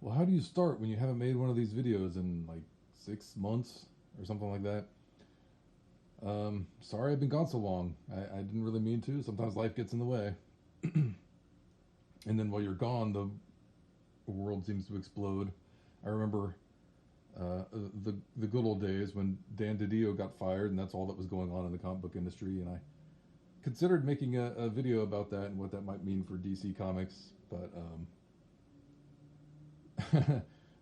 well, how do you start when you haven't made one of these videos in like 6 months or something like that? Sorry I've been gone so long. I didn't really mean to. Sometimes life gets in the way. And then while you're gone, the world seems to explode. I remember the good old days when Dan Didio got fired, and that's all that was going on in the comic book industry. And I considered making a video about that and what that might mean for DC Comics, but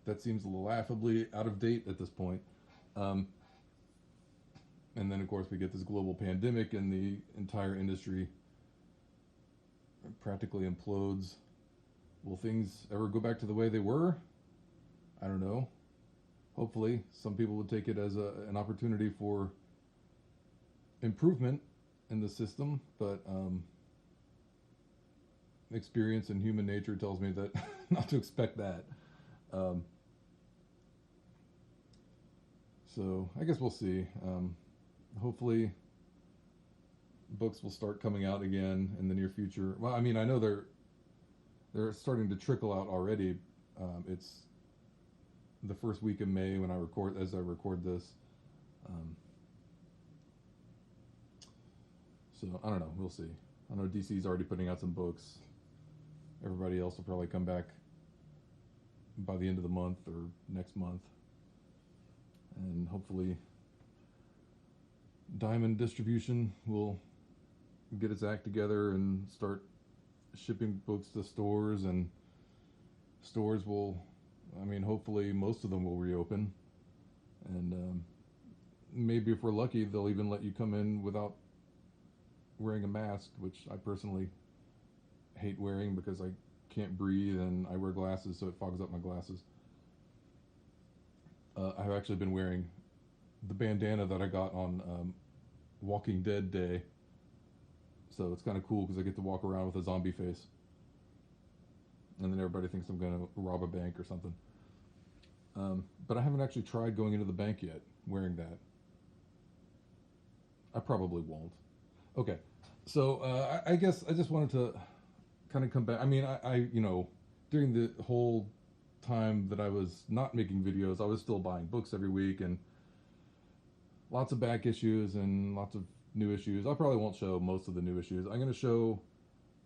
that seems laughably out of date at this point. Um, and then, of course, we get this global pandemic, and the entire industry practically implodes. Will things ever go back to the way they were? I don't know. Hopefully, some people would take it as an opportunity for improvement in the system, but experience and human nature tells me that not to expect that. Um, so I guess we'll see. Hopefully, books will start coming out again in the near future. Well, I mean, I know they're starting to trickle out already. It's the first week of May when I record this. Um, so I don't know. We'll see. I know DC's already putting out some books. Everybody else will probably come back by the end of the month or next month, and hopefully, Diamond Distribution will get its act together and start shipping books to stores, and stores will, I mean, hopefully most of them will reopen, and maybe if we're lucky, they'll even let you come in without wearing a mask, which I personally hate wearing because I can't breathe and I wear glasses, so it fogs up my glasses. I've actually been wearing the bandana that I got on Walking Dead Day, so it's kind of cool because I get to walk around with a zombie face, and then everybody thinks I'm going to rob a bank or something. But I haven't actually tried going into the bank yet wearing that. I probably won't. Okay, so I guess I just wanted to kind of come back. I mean, during the whole time that I was not making videos, I was still buying books every week and lots of back issues and lots of new issues. I probably won't show most of the new issues. I'm going to show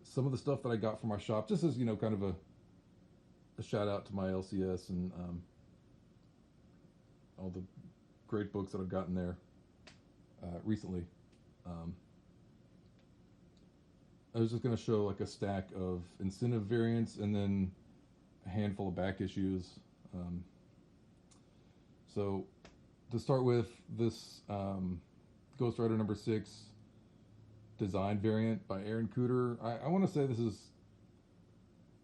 some of the stuff that I got from my shop, just as kind of a shout out to my LCS and all the great books that I've gotten there recently. Um, I was just going to show like a stack of incentive variants and then a handful of back issues. So to start with, this Ghost Rider number 6 design variant by Aaron Cooter. I want to say this is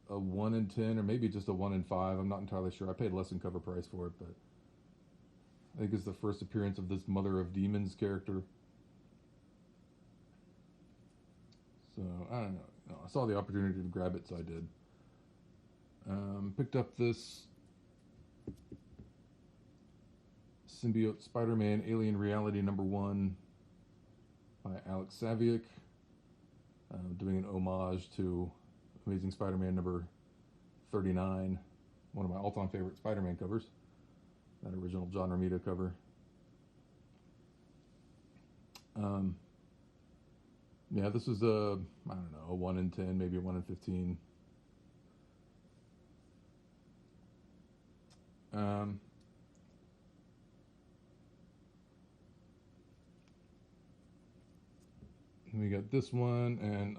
a 1 in 10 or maybe just a 1 in 5. I'm not entirely sure. I paid less than cover price for it, but I think it's the first appearance of this Mother of Demons character. So I don't know. No, I saw the opportunity to grab it, so I did. Picked up this Symbiote SpiderMan Alien Reality number 1 by Alex Saviuk, doing an homage to Amazing Spider-Man number 39, one of my all-time favorite Spider-Man covers, that original John Romita cover. Yeah, this was I don't know, a 1 in 10, maybe a 1 in 15. We got this one, and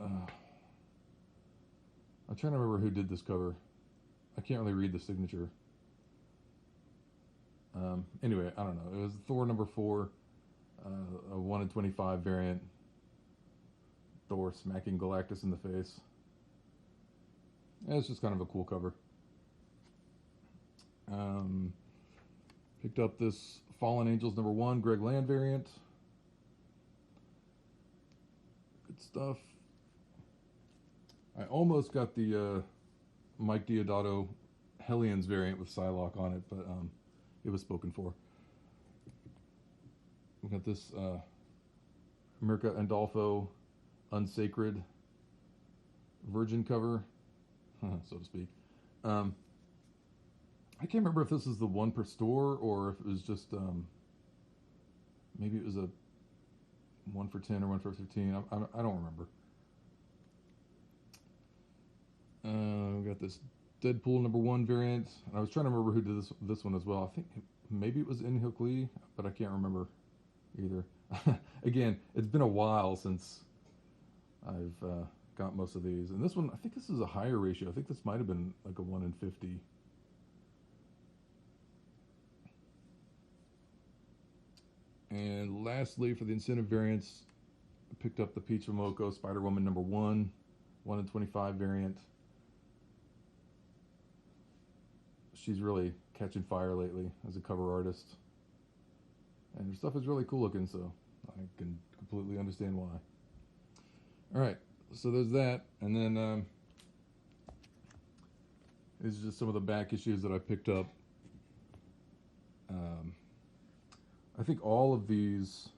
I'm trying to remember who did this cover. I can't really read the signature. Anyway, I don't know. It was Thor number 4, a 1 in 25 variant. Thor smacking Galactus in the face. Yeah, it's just kind of a cool cover. Picked up this Fallen Angels number 1 Greg Land variant. Good stuff. I almost got the Mike Deodato Hellions variant with Psylocke on it, but it was spoken for. We got this Mirka Andolfo Unsacred Virgin cover, so to speak. I can't remember if this is the one per store or if it was just maybe it was a 1 for 10 or 1 for 15. I don't remember. We got this Deadpool #1 variant, and I was trying to remember who did this one as well. I think maybe it was In-Hyuk Lee, but I can't remember either. Again, it's been a while since I've got most of these, and this one I think this is a higher ratio. I think this might have been like a 1 in 50. And lastly, for the incentive variants, I picked up the Peach Momoko Spider-Woman #1, 1 in 25 variant. She's really catching fire lately as a cover artist. And her stuff is really cool looking, so I can completely understand why. Alright, so there's that. And then these are just some of the back issues that I picked up. I think all of these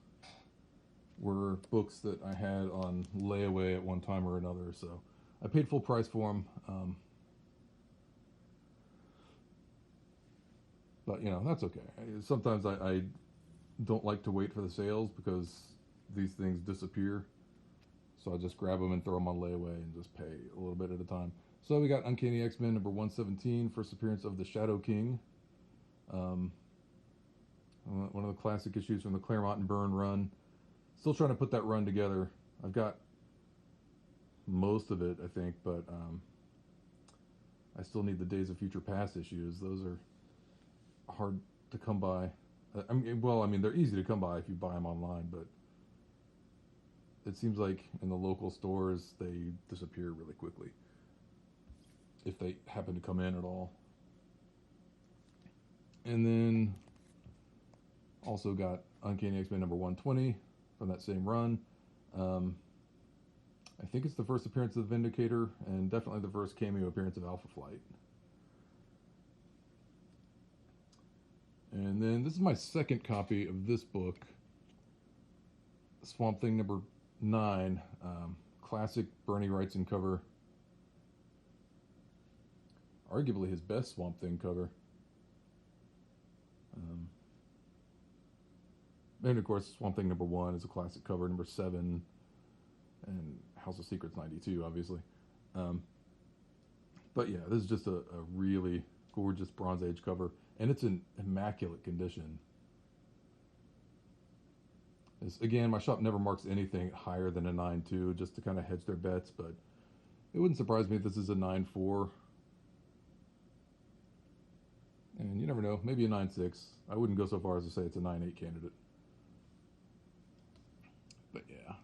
were books that I had on layaway at one time or another, so I paid full price for them. But, you know, that's okay. Sometimes I don't like to wait for the sales because these things disappear. So I just grab them and throw them on layaway and just pay a little bit at a time. So we got Uncanny XMen #117, first appearance of the Shadow King. One of the classic issues from the Claremont and Byrne run. Still trying to put that run together. I've got most of it, I think, but I still need the Days of Future Past issues. Those are hard to come by. I mean, they're easy to come by if you buy them online, but it seems like in the local stores they disappear really quickly if they happen to come in at all. And then also got Uncanny X-Men #120 from that same run. I think it's the first appearance of the Vindicator and definitely the first cameo appearance of Alpha Flight. And then this is my second copy of this book, Swamp Thing #9, classic Bernie Wrightson cover. Arguably his best Swamp Thing cover. And of course, Swamp Thing #1 is a classic cover, #7, and House of Secrets 92, obviously. But yeah, this is just a really gorgeous Bronze Age cover, and it's in immaculate condition. Again, my shop never marks anything higher than a 9.2, just to kind of hedge their bets, but it wouldn't surprise me if this is a 9.4. And you never know, maybe a 9.6. I wouldn't go so far as to say it's a 9.8 candidate. But yeah,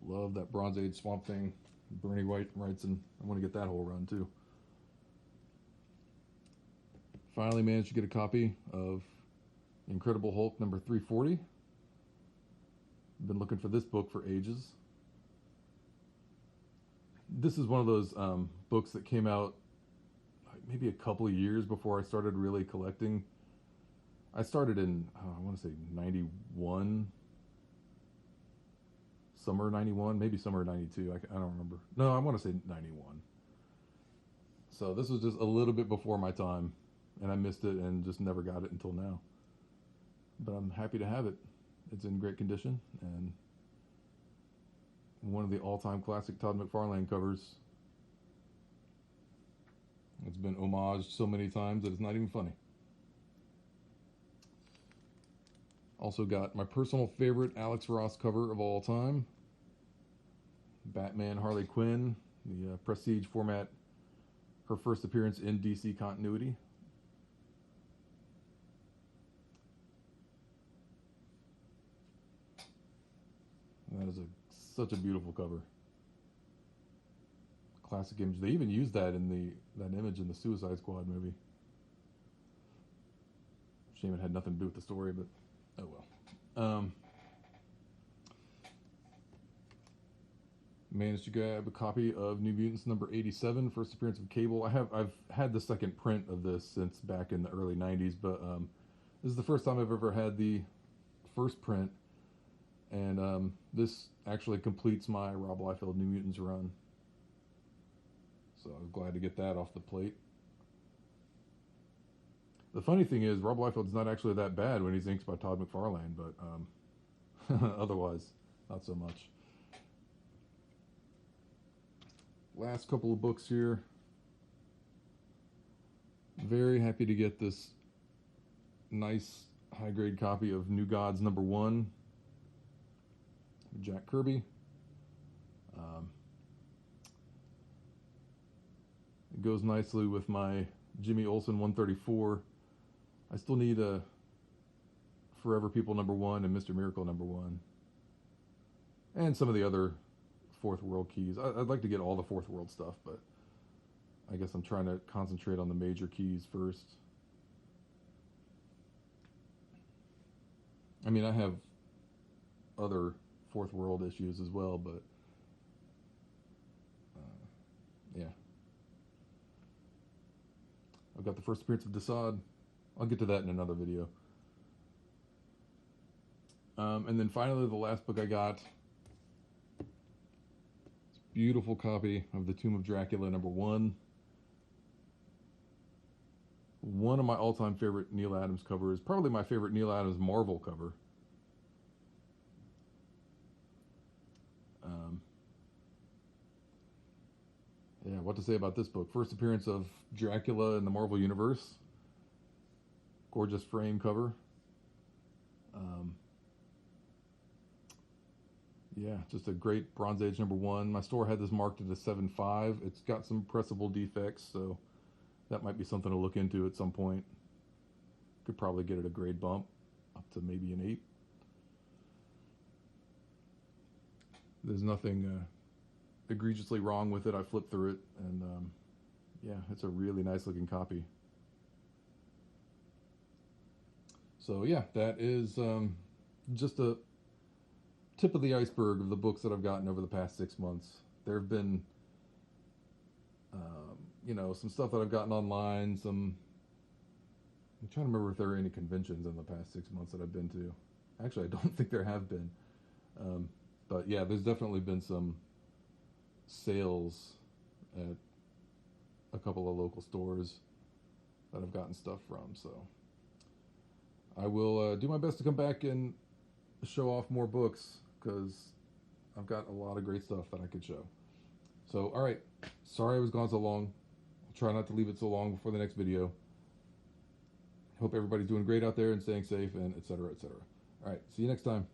love that Bronze Age Swamp Thing. Bernie Wrightson. I want to get that whole run too. Finally managed to get a copy of Incredible Hulk #340. Been looking for this book for ages. This is one of those books that came out maybe a couple of years before I started really collecting. I started in, I want to say 91, summer 91, maybe summer 92, I don't remember. No, I want to say 91. So this was just a little bit before my time, and I missed it and just never got it until now. But I'm happy to have it. It's in great condition, and one of the all-time classic Todd McFarlane covers. It's been homaged so many times that it's not even funny. Also got my personal favorite Alex Ross cover of all time, Batman Harley Quinn, the Prestige format, her first appearance in DC continuity. That is such a beautiful cover. Classic image. They even used that in that image in the Suicide Squad movie. Shame it had nothing to do with the story, but oh well. Managed to grab a copy of New Mutants #87, first appearance of Cable. I've had the second print of this since back in the early 90s, but this is the first time I've ever had the first print, and this actually completes my Rob Liefeld New Mutants run. So I was glad to get that off the plate. The funny thing is, Rob Liefeld's not actually that bad when he's inked by Todd McFarlane, but otherwise, not so much. Last couple of books here. Very happy to get this nice high-grade copy of New Gods #1, Jack Kirby. It goes nicely with my Jimmy Olsen 134. I still need a Forever People #1 and Mr. Miracle #1. And some of the other Fourth World keys. I'd like to get all the Fourth World stuff, but I guess I'm trying to concentrate on the major keys first. I mean, I have other Fourth World issues as well, but yeah. I've got the first appearance of Desaad. I'll get to that in another video. And then finally, the last book I got. It's a beautiful copy of The Tomb of Dracula #1. One of my all-time favorite Neil Adams covers. Probably my favorite Neil Adams Marvel cover. Yeah, what to say about this book? First appearance of Dracula in the Marvel Universe. Gorgeous frame cover. Yeah, just a great Bronze Age #1. My store had this marked at a 7.5. It's got some pressable defects, so that might be something to look into at some point. Could probably get it a grade bump up to maybe an 8. There's nothing egregiously wrong with it. I flipped through it, and yeah, it's a really nice looking copy. So yeah, that is just a tip of the iceberg of the books that I've gotten over the past 6 months. There have been, some stuff that I've gotten online. I'm trying to remember if there were any conventions in the past 6 months that I've been to. Actually, I don't think there have been. But yeah, there's definitely been some sales at a couple of local stores that I've gotten stuff from. So I will do my best to come back and show off more books, because I've got a lot of great stuff that I could show. So, all right. Sorry I was gone so long. I'll try not to leave it so long before the next video. Hope everybody's doing great out there and staying safe, and et cetera, et cetera. All right. See you next time.